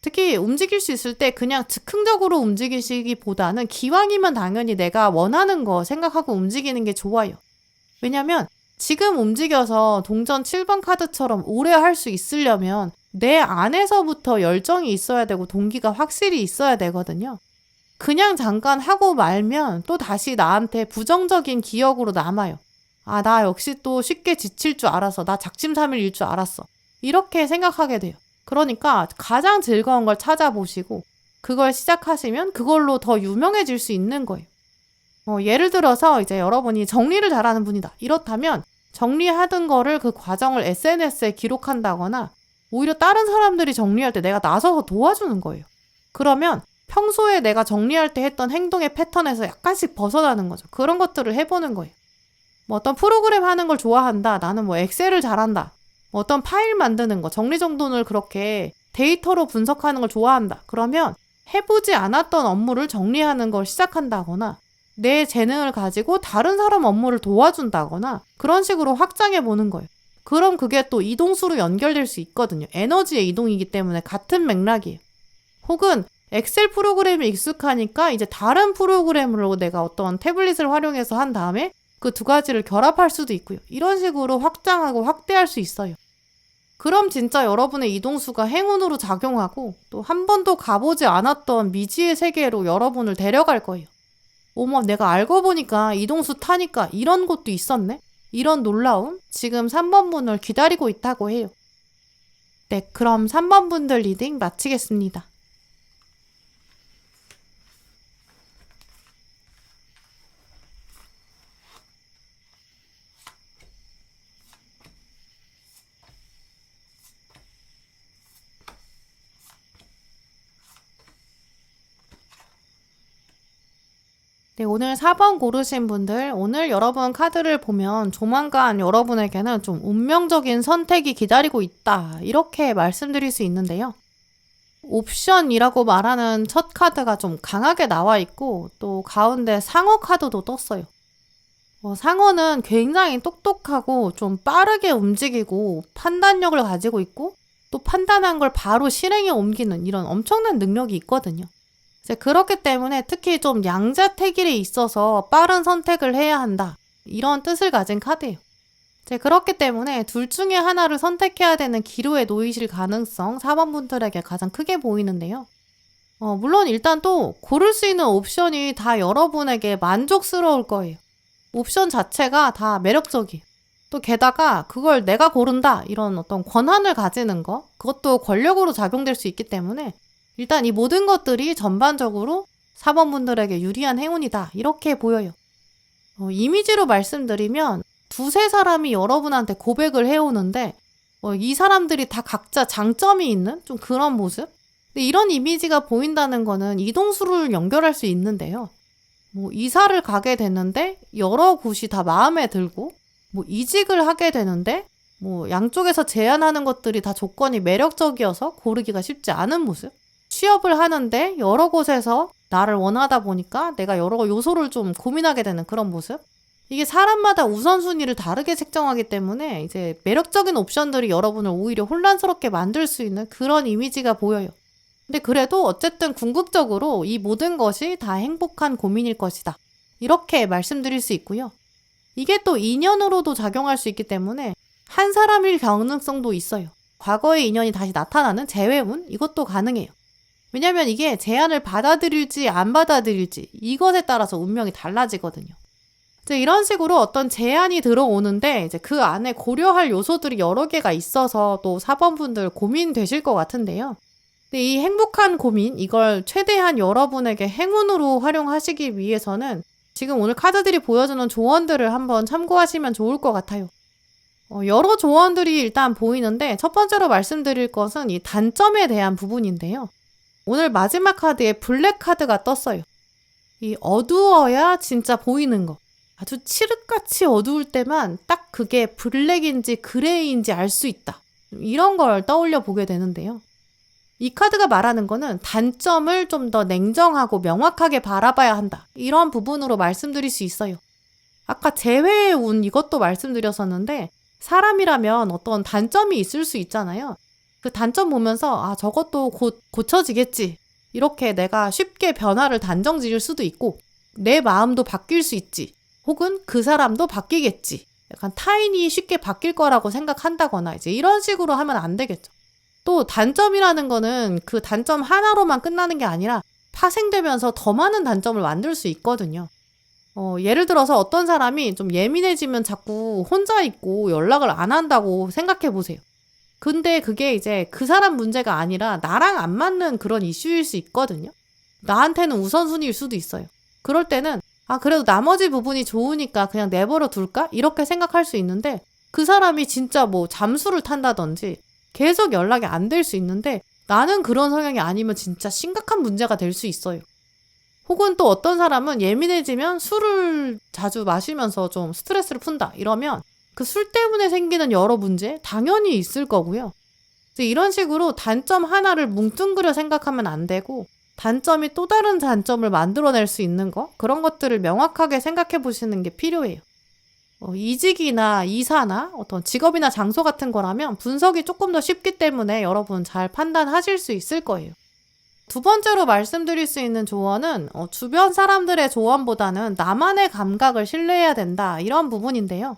Speaker 1: 특히 움직일 수 있을 때 그냥 즉흥적으로 움직이시기보다는 기왕이면 당연히 내가 원하는 거 생각하고 움직이는 게 좋아요. 왜냐면 지금 움직여서 동전 7번 카드처럼 오래 할 수 있으려면 내 안에서부터 열정이 있어야 되고 동기가 확실히 있어야 되거든요. 그냥 잠깐 하고 말면 또 다시 나한테 부정적인 기억으로 남아요. 나 역시 또 쉽게 지칠 줄 알았어. 나 작심삼일일 줄 알았어. 이렇게 생각하게 돼요. 그러니까 가장 즐거운 걸 찾아보시고 그걸 시작하시면 그걸로 더 유명해질 수 있는 거예요. 예를 들어서 이제 여러분이 정리를 잘하는 분이다, 이렇다면 정리하던 거를 그 과정을 SNS에 기록한다거나 오히려 다른 사람들이 정리할 때 내가 나서서 도와주는 거예요. 그러면 평소에 내가 정리할 때 했던 행동의 패턴에서 약간씩 벗어나는 거죠. 그런 것들을 해보는 거예요. 어떤 프로그램 하는 걸 좋아한다, 나는 엑셀을 잘한다, 어떤 파일 만드는 거, 정리정돈을 그렇게 데이터로 분석하는 걸 좋아한다. 그러면 해보지 않았던 업무를 정리하는 걸 시작한다거나 내 재능을 가지고 다른 사람 업무를 도와준다거나 그런 식으로 확장해 보는 거예요. 그럼 그게 또 이동수로 연결될 수 있거든요. 에너지의 이동이기 때문에 같은 맥락이에요. 혹은 엑셀 프로그램이 익숙하니까 이제 다른 프로그램으로 내가 어떤 태블릿을 활용해서 한 다음에 그 두 가지를 결합할 수도 있고요. 이런 식으로 확장하고 확대할 수 있어요. 그럼 진짜 여러분의 이동수가 행운으로 작용하고 또 한 번도 가보지 않았던 미지의 세계로 여러분을 데려갈 거예요. 어머, 내가 알고 보니까 이동수 타니까 이런 곳도 있었네? 이런 놀라움? 지금 3번 분을 기다리고 있다고 해요. 네, 그럼 3번 분들 리딩 마치겠습니다. 네, 오늘 4번 고르신 분들, 오늘 여러분 카드를 보면 조만간 여러분에게는 좀 운명적인 선택이 기다리고 있다, 이렇게 말씀드릴 수 있는데요. 옵션이라고 말하는 첫 카드가 좀 강하게 나와 있고 또 가운데 상어 카드도 떴어요. 상어는 굉장히 똑똑하고 좀 빠르게 움직이고 판단력을 가지고 있고 또 판단한 걸 바로 실행에 옮기는 이런 엄청난 능력이 있거든요. 그렇기 때문에 특히 좀 양자택일에 있어서 빠른 선택을 해야 한다, 이런 뜻을 가진 카드예요. 그렇기 때문에 둘 중에 하나를 선택해야 되는 기로에 놓이실 가능성 4번 분들에게 가장 크게 보이는데요. 물론 일단 또 고를 수 있는 옵션이 다 여러분에게 만족스러울 거예요. 옵션 자체가 다 매력적이에요. 또 게다가 그걸 내가 고른다 이런 어떤 권한을 가지는 거, 그것도 권력으로 작용될 수 있기 때문에 일단 이 모든 것들이 전반적으로 4번 분들에게 유리한 행운이다 이렇게 보여요. 이미지로 말씀드리면 두세 사람이 여러분한테 고백을 해오는데 이 사람들이 다 각자 장점이 있는 좀 그런 모습? 근데 이런 이미지가 보인다는 거는 이동수를 연결할 수 있는데요. 이사를 가게 되는데 여러 곳이 다 마음에 들고 이직을 하게 되는데 양쪽에서 제안하는 것들이 다 조건이 매력적이어서 고르기가 쉽지 않은 모습. 취업을 하는데 여러 곳에서 나를 원하다 보니까 내가 여러 요소를 좀 고민하게 되는 그런 모습. 이게 사람마다 우선순위를 다르게 책정하기 때문에 이제 매력적인 옵션들이 여러분을 오히려 혼란스럽게 만들 수 있는 그런 이미지가 보여요. 근데 그래도 어쨌든 궁극적으로 이 모든 것이 다 행복한 고민일 것이다. 이렇게 말씀드릴 수 있고요. 이게 또 인연으로도 작용할 수 있기 때문에 한 사람일 가능성도 있어요. 과거의 인연이 다시 나타나는 재회운 이것도 가능해요. 왜냐면 이게 제안을 받아들일지 안 받아들일지 이것에 따라서 운명이 달라지거든요. 이제 이런 식으로 어떤 제안이 들어오는데 이제 그 안에 고려할 요소들이 여러 개가 있어서 또 4번 분들 고민되실 것 같은데요. 근데 이 행복한 고민, 이걸 최대한 여러분에게 행운으로 활용하시기 위해서는 지금 오늘 카드들이 보여주는 조언들을 한번 참고하시면 좋을 것 같아요. 여러 조언들이 일단 보이는데 첫 번째로 말씀드릴 것은 이 단점에 대한 부분인데요. 오늘 마지막 카드에 블랙 카드가 떴어요. 이 어두워야 진짜 보이는 거. 아주 칠흑같이 어두울 때만 딱 그게 블랙인지 그레이인지 알 수 있다. 이런 걸 떠올려 보게 되는데요. 이 카드가 말하는 거는 단점을 좀 더 냉정하고 명확하게 바라봐야 한다. 이런 부분으로 말씀드릴 수 있어요. 아까 재회의 운 이것도 말씀드렸었는데 사람이라면 어떤 단점이 있을 수 있잖아요. 그 단점 보면서 저것도 곧 고쳐지겠지. 이렇게 내가 쉽게 변화를 단정 지을 수도 있고 내 마음도 바뀔 수 있지. 혹은 그 사람도 바뀌겠지. 약간 타인이 쉽게 바뀔 거라고 생각한다거나 이제 이런 식으로 하면 안 되겠죠. 또 단점이라는 거는 그 단점 하나로만 끝나는 게 아니라 파생되면서 더 많은 단점을 만들 수 있거든요. 예를 들어서 어떤 사람이 좀 예민해지면 자꾸 혼자 있고 연락을 안 한다고 생각해 보세요. 근데 그게 이제 그 사람 문제가 아니라 나랑 안 맞는 그런 이슈일 수 있거든요. 나한테는 우선순위일 수도 있어요. 그럴 때는 그래도 나머지 부분이 좋으니까 그냥 내버려 둘까? 이렇게 생각할 수 있는데 그 사람이 진짜 잠수를 탄다든지 계속 연락이 안 될 수 있는데 나는 그런 성향이 아니면 진짜 심각한 문제가 될 수 있어요. 혹은 또 어떤 사람은 예민해지면 술을 자주 마시면서 좀 스트레스를 푼다 이러면 그 술 때문에 생기는 여러 문제 당연히 있을 거고요. 이런 식으로 단점 하나를 뭉뚱그려 생각하면 안 되고 단점이 또 다른 단점을 만들어낼 수 있는 거 그런 것들을 명확하게 생각해 보시는 게 필요해요. 이직이나 이사나 어떤 직업이나 장소 같은 거라면 분석이 조금 더 쉽기 때문에 여러분 잘 판단하실 수 있을 거예요. 두 번째로 말씀드릴 수 있는 조언은 주변 사람들의 조언보다는 나만의 감각을 신뢰해야 된다 이런 부분인데요.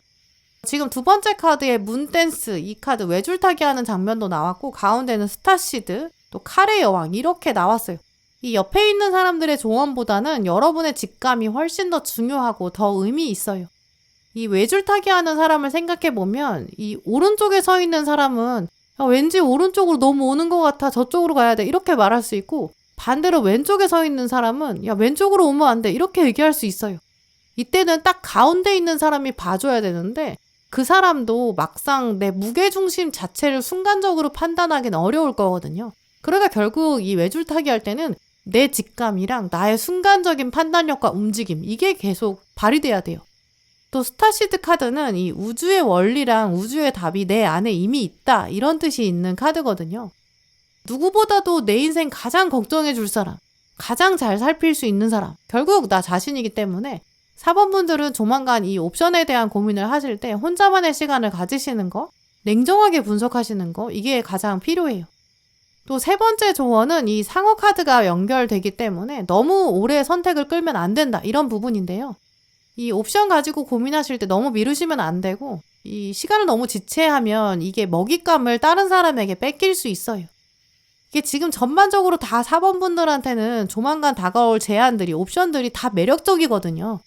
Speaker 1: 지금 두 번째 카드에 문댄스 이 카드 외줄타기 하는 장면도 나왔고 가운데는 스타시드 또 칼의 여왕 이렇게 나왔어요. 이 옆에 있는 사람들의 조언보다는 여러분의 직감이 훨씬 더 중요하고 더 의미 있어요. 이 외줄타기 하는 사람을 생각해보면 이 오른쪽에 서 있는 사람은 왠지 오른쪽으로 너무 오는 것 같아 저쪽으로 가야 돼 이렇게 말할 수 있고 반대로 왼쪽에 서 있는 사람은 왼쪽으로 오면 안 돼 이렇게 얘기할 수 있어요. 이때는 딱 가운데 있는 사람이 봐줘야 되는데 그 사람도 막상 내 무게중심 자체를 순간적으로 판단하기는 어려울 거거든요. 그러니까 결국 이 외줄타기 할 때는 내 직감이랑 나의 순간적인 판단력과 움직임 이게 계속 발휘돼야 돼요. 또 스타시드 카드는 이 우주의 원리랑 우주의 답이 내 안에 이미 있다 이런 뜻이 있는 카드거든요. 누구보다도 내 인생 가장 걱정해 줄 사람, 가장 잘 살필 수 있는 사람 결국 나 자신이기 때문에 4번 분들은 조만간 이 옵션에 대한 고민을 하실 때 혼자만의 시간을 가지시는 거, 냉정하게 분석하시는 거 이게 가장 필요해요. 또 세 번째 조언은 이 상어 카드가 연결되기 때문에 너무 오래 선택을 끌면 안 된다 이런 부분인데요. 이 옵션 가지고 고민하실 때 너무 미루시면 안 되고 이 시간을 너무 지체하면 이게 먹잇감을 다른 사람에게 뺏길 수 있어요. 이게 지금 전반적으로 다 4번 분들한테는 조만간 다가올 제안들이, 옵션들이 다 매력적이거든요.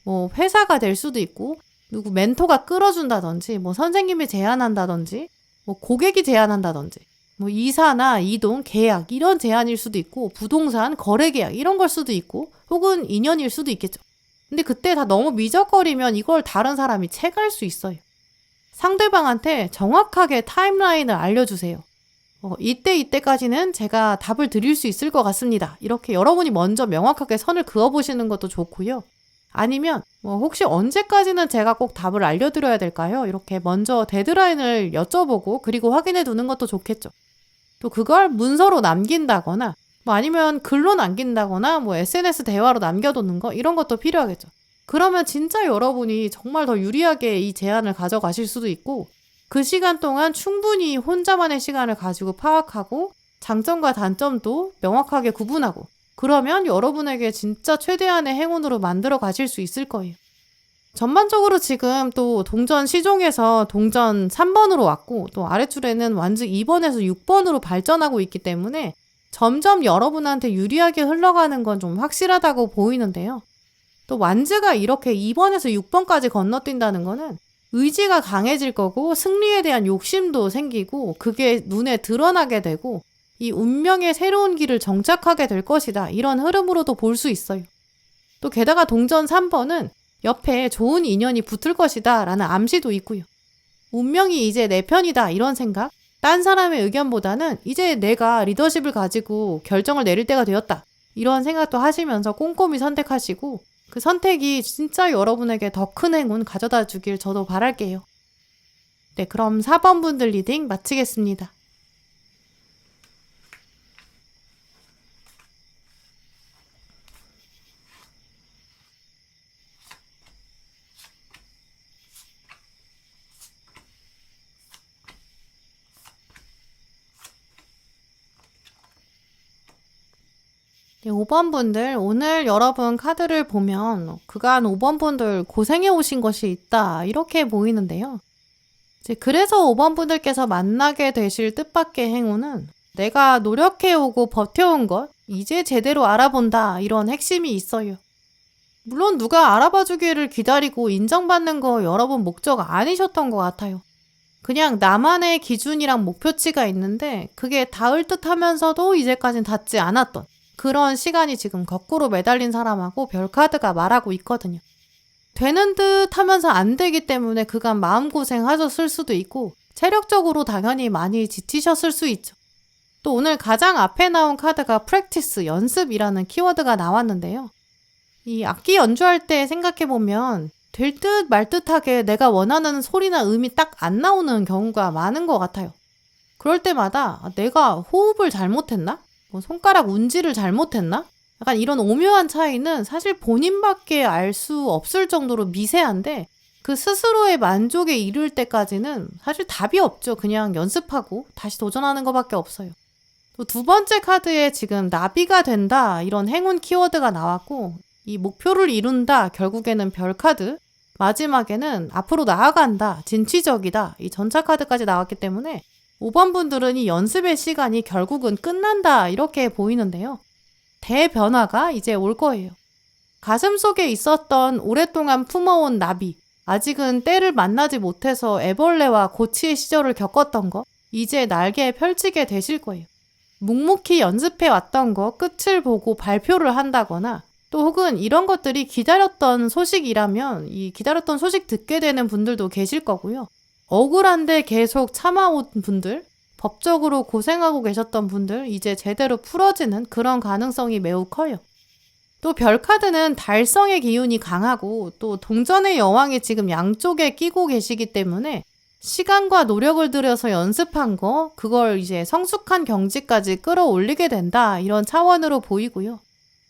Speaker 1: 뭐 회사가 될 수도 있고, 누구 멘토가 끌어준다든지, 뭐 선생님이 제안한다든지, 뭐 고객이 제안한다든지, 뭐 이사나 이동, 계약 이런 제안일 수도 있고, 부동산, 거래 계약 이런 걸 수도 있고, 혹은 인연일 수도 있겠죠. 근데 그때 다 너무 미적거리면 이걸 다른 사람이 채갈 수 있어요. 상대방한테 정확하게 타임라인을 알려주세요. 이때까지는 제가 답을 드릴 수 있을 것 같습니다. 이렇게 여러분이 먼저 명확하게 선을 그어보시는 것도 좋고요. 아니면 혹시 언제까지는 제가 꼭 답을 알려드려야 될까요? 이렇게 먼저 데드라인을 여쭤보고 그리고 확인해 두는 것도 좋겠죠. 또 그걸 문서로 남긴다거나 아니면 글로 남긴다거나 SNS 대화로 남겨두는 거 이런 것도 필요하겠죠. 그러면 진짜 여러분이 정말 더 유리하게 이 제안을 가져가실 수도 있고 그 시간 동안 충분히 혼자만의 시간을 가지고 파악하고 장점과 단점도 명확하게 구분하고 그러면 여러분에게 진짜 최대한의 행운으로 만들어 가실 수 있을 거예요. 전반적으로 지금 또 동전 시종에서 동전 3번으로 왔고 또 아랫줄에는 완즈 2번에서 6번으로 발전하고 있기 때문에 점점 여러분한테 유리하게 흘러가는 건 좀 확실하다고 보이는데요. 또 완즈가 이렇게 2번에서 6번까지 건너뛴다는 거는 의지가 강해질 거고 승리에 대한 욕심도 생기고 그게 눈에 드러나게 되고 이 운명의 새로운 길을 정착하게 될 것이다. 이런 흐름으로도 볼 수 있어요. 또 게다가 동전 3번은 옆에 좋은 인연이 붙을 것이다 라는 암시도 있고요. 운명이 이제 내 편이다 이런 생각, 딴 사람의 의견보다는 이제 내가 리더십을 가지고 결정을 내릴 때가 되었다. 이런 생각도 하시면서 꼼꼼히 선택하시고 그 선택이 진짜 여러분에게 더 큰 행운 가져다 주길 저도 바랄게요. 네, 그럼 4번 분들 리딩 마치겠습니다. 네, 5번 분들, 오늘 여러분 카드를 보면 그간 5번 분들 고생해 오신 것이 있다 이렇게 보이는데요. 그래서 5번 분들께서 만나게 되실 뜻밖의 행운은 내가 노력해오고 버텨온 것, 이제 제대로 알아본다 이런 핵심이 있어요. 물론 누가 알아봐주기를 기다리고 인정받는 거 여러분 목적 아니셨던 것 같아요. 그냥 나만의 기준이랑 목표치가 있는데 그게 닿을 듯 하면서도 이제까진 닿지 않았던 그런 시간이 지금 거꾸로 매달린 사람하고 별카드가 말하고 있거든요. 되는 듯 하면서 안 되기 때문에 그간 마음고생 하셨을 수도 있고 체력적으로 당연히 많이 지치셨을 수 있죠. 또 오늘 가장 앞에 나온 카드가 practice, 연습이라는 키워드가 나왔는데요. 이 악기 연주할 때 생각해보면 될 듯 말 듯하게 내가 원하는 소리나 음이 딱 안 나오는 경우가 많은 것 같아요. 그럴 때마다 내가 호흡을 잘못했나? 손가락 운지를 잘못했나? 약간 이런 오묘한 차이는 사실 본인밖에 알 수 없을 정도로 미세한데 그 스스로의 만족에 이를 때까지는 사실 답이 없죠. 그냥 연습하고 다시 도전하는 것밖에 없어요. 또 두 번째 카드에 지금 나비가 된다 이런 행운 키워드가 나왔고 이 목표를 이룬다 결국에는 별 카드, 마지막에는 앞으로 나아간다, 진취적이다 이 전차 카드까지 나왔기 때문에 5번 분들은 이 연습의 시간이 결국은 끝난다 이렇게 보이는데요. 대변화가 이제 올 거예요. 가슴속에 있었던 오랫동안 품어온 나비, 아직은 때를 만나지 못해서 애벌레와 고치의 시절을 겪었던 거 이제 날개 펼치게 되실 거예요. 묵묵히 연습해 왔던 거 끝을 보고 발표를 한다거나 또 혹은 이런 것들이 기다렸던 소식이라면 이 기다렸던 소식 듣게 되는 분들도 계실 거고요. 억울한데 계속 참아온 분들, 법적으로 고생하고 계셨던 분들 이제 제대로 풀어지는 그런 가능성이 매우 커요. 또 별카드는 달성의 기운이 강하고 또 동전의 여왕이 지금 양쪽에 끼고 계시기 때문에 시간과 노력을 들여서 연습한 거 그걸 이제 성숙한 경지까지 끌어올리게 된다 이런 차원으로 보이고요.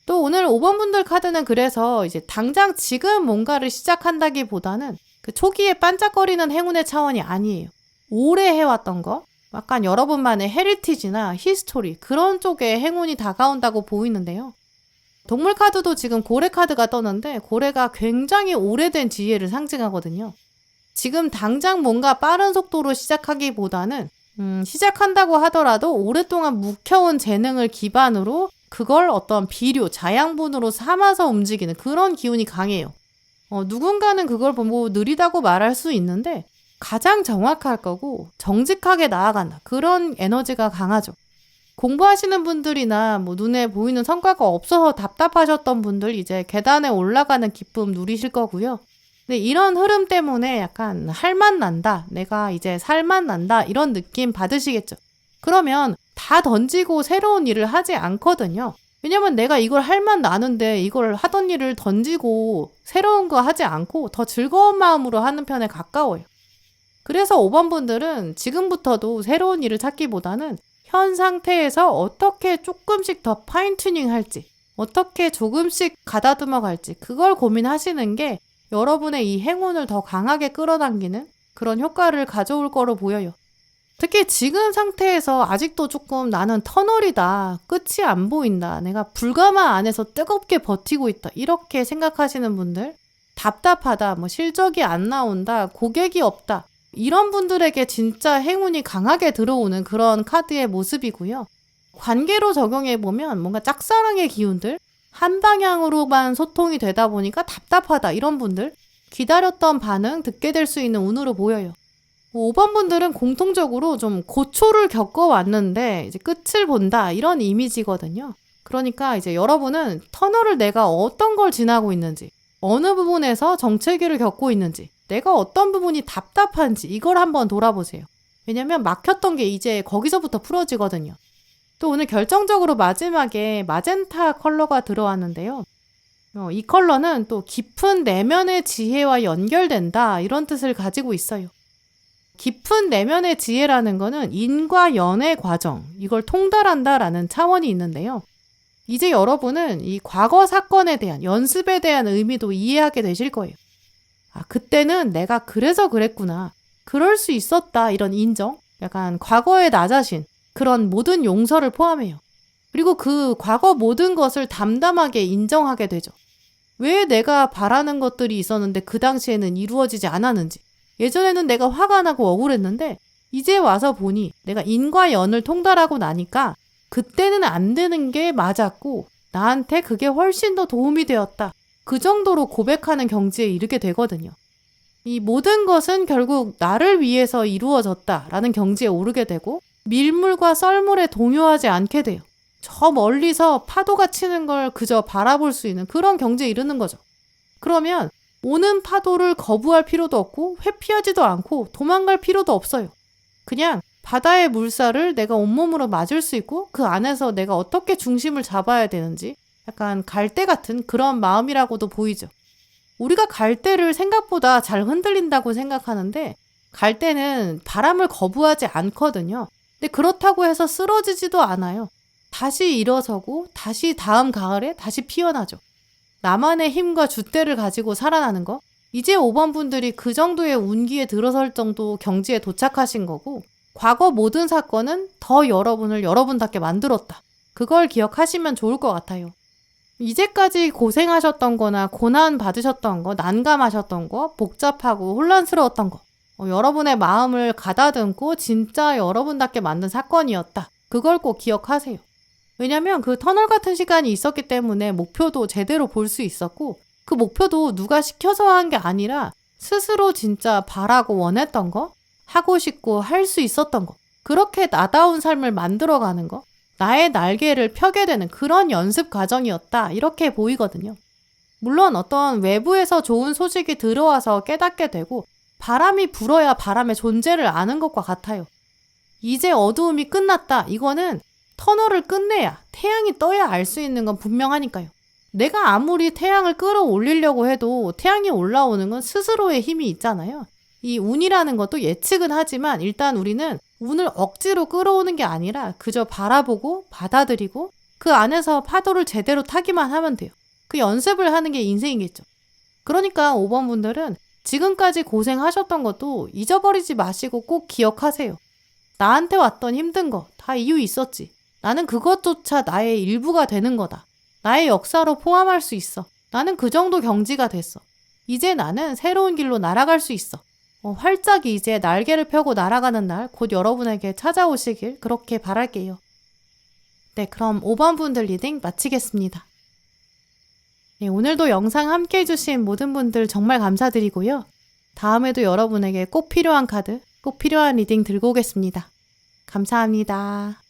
Speaker 1: 또 오늘 5번 분들 카드는 그래서 이제 당장 지금 뭔가를 시작한다기보다는 그 초기에 반짝거리는 행운의 차원이 아니에요. 오래 해왔던 거, 약간 여러분만의 헤리티지나 히스토리 그런 쪽에 행운이 다가온다고 보이는데요. 동물 카드도 지금 고래 카드가 떴는데 고래가 굉장히 오래된 지혜를 상징하거든요. 지금 당장 뭔가 빠른 속도로 시작하기보다는 시작한다고 하더라도 오랫동안 묵혀온 재능을 기반으로 그걸 어떤 비료, 자양분으로 삼아서 움직이는 그런 기운이 강해요. 누군가는 그걸 보고 느리다고 말할 수 있는데 가장 정확할 거고 정직하게 나아간다. 그런 에너지가 강하죠. 공부하시는 분들이나 눈에 보이는 성과가 없어서 답답하셨던 분들 이제 계단에 올라가는 기쁨 누리실 거고요. 근데 이런 흐름 때문에 약간 할맛 난다, 내가 이제 살맛 난다 이런 느낌 받으시겠죠. 그러면 다 던지고 새로운 일을 하지 않거든요. 왜냐면 내가 이걸 할맛 나는데 이걸 하던 일을 던지고 새로운 거 하지 않고 더 즐거운 마음으로 하는 편에 가까워요. 그래서 5번 분들은 지금부터도 새로운 일을 찾기보다는 현 상태에서 어떻게 조금씩 더 파인튜닝 할지, 어떻게 조금씩 가다듬어 갈지 그걸 고민하시는 게 여러분의 이 행운을 더 강하게 끌어당기는 그런 효과를 가져올 거로 보여요. 특히 지금 상태에서 아직도 조금 나는 터널이다, 끝이 안 보인다, 내가 불가마 안에서 뜨겁게 버티고 있다 이렇게 생각하시는 분들, 답답하다, 실적이 안 나온다, 고객이 없다 이런 분들에게 진짜 행운이 강하게 들어오는 그런 카드의 모습이고요. 관계로 적용해보면 뭔가 짝사랑의 기운들, 한 방향으로만 소통이 되다 보니까 답답하다 이런 분들, 기다렸던 반응 듣게 될 수 있는 운으로 보여요. 5번 분들은 공통적으로 좀 고초를 겪어왔는데 이제 끝을 본다 이런 이미지거든요. 그러니까 이제 여러분은 터널을 내가 어떤 걸 지나고 있는지, 어느 부분에서 정체기를 겪고 있는지, 내가 어떤 부분이 답답한지 이걸 한번 돌아보세요. 왜냐면 막혔던 게 이제 거기서부터 풀어지거든요. 또 오늘 결정적으로 마지막에 마젠타 컬러가 들어왔는데요. 이 컬러는 또 깊은 내면의 지혜와 연결된다 이런 뜻을 가지고 있어요. 깊은 내면의 지혜라는 거는 인과 연의 과정, 이걸 통달한다라는 차원이 있는데요. 이제 여러분은 이 과거 사건에 대한 연습에 대한 의미도 이해하게 되실 거예요. 그때는 내가 그래서 그랬구나. 그럴 수 있었다 이런 인정, 약간 과거의 나 자신, 그런 모든 용서를 포함해요. 그리고 그 과거 모든 것을 담담하게 인정하게 되죠. 왜 내가 바라는 것들이 있었는데 그 당시에는 이루어지지 않았는지, 예전에는 내가 화가 나고 억울했는데 이제 와서 보니 내가 인과 연을 통달하고 나니까 그때는 안 되는 게 맞았고 나한테 그게 훨씬 더 도움이 되었다. 그 정도로 고백하는 경지에 이르게 되거든요. 이 모든 것은 결국 나를 위해서 이루어졌다라는 경지에 오르게 되고 밀물과 썰물에 동요하지 않게 돼요. 저 멀리서 파도가 치는 걸 그저 바라볼 수 있는 그런 경지에 이르는 거죠. 그러면 오는 파도를 거부할 필요도 없고 회피하지도 않고 도망갈 필요도 없어요. 그냥 바다의 물살을 내가 온몸으로 맞을 수 있고 그 안에서 내가 어떻게 중심을 잡아야 되는지 약간 갈대 같은 그런 마음이라고도 보이죠. 우리가 갈대를 생각보다 잘 흔들린다고 생각하는데 갈대는 바람을 거부하지 않거든요. 근데 그렇다고 해서 쓰러지지도 않아요. 다시 일어서고 다시 다음 가을에 다시 피어나죠. 나만의 힘과 줏대를 가지고 살아나는 거, 이제 5번 분들이 그 정도의 운기에 들어설 정도 경지에 도착하신 거고 과거 모든 사건은 더 여러분을 여러분답게 만들었다. 그걸 기억하시면 좋을 것 같아요. 이제까지 고생하셨던 거나 고난 받으셨던 거, 난감하셨던 거, 복잡하고 혼란스러웠던 거, 여러분의 마음을 가다듬고 진짜 여러분답게 만든 사건이었다. 그걸 꼭 기억하세요. 왜냐면 그 터널 같은 시간이 있었기 때문에 목표도 제대로 볼 수 있었고 그 목표도 누가 시켜서 한 게 아니라 스스로 진짜 바라고 원했던 거, 하고 싶고 할 수 있었던 거, 그렇게 나다운 삶을 만들어가는 거, 나의 날개를 펴게 되는 그런 연습 과정이었다 이렇게 보이거든요. 물론 어떤 외부에서 좋은 소식이 들어와서 깨닫게 되고 바람이 불어야 바람의 존재를 아는 것과 같아요. 이제 어두움이 끝났다, 이거는 터널을 끝내야, 태양이 떠야 알 수 있는 건 분명하니까요. 내가 아무리 태양을 끌어올리려고 해도 태양이 올라오는 건 스스로의 힘이 있잖아요. 이 운이라는 것도 예측은 하지만 일단 우리는 운을 억지로 끌어오는 게 아니라 그저 바라보고 받아들이고 그 안에서 파도를 제대로 타기만 하면 돼요. 그 연습을 하는 게 인생이겠죠. 그러니까 5번 분들은 지금까지 고생하셨던 것도 잊어버리지 마시고 꼭 기억하세요. 나한테 왔던 힘든 거 다 이유 있었지. 나는 그것조차 나의 일부가 되는 거다. 나의 역사로 포함할 수 있어. 나는 그 정도 경지가 됐어. 이제 나는 새로운 길로 날아갈 수 있어. 활짝 이제 날개를 펴고 날아가는 날 곧 여러분에게 찾아오시길 그렇게 바랄게요. 네, 그럼 5번 분들 리딩 마치겠습니다. 네, 오늘도 영상 함께 해주신 모든 분들 정말 감사드리고요. 다음에도 여러분에게 꼭 필요한 카드, 꼭 필요한 리딩 들고 오겠습니다. 감사합니다.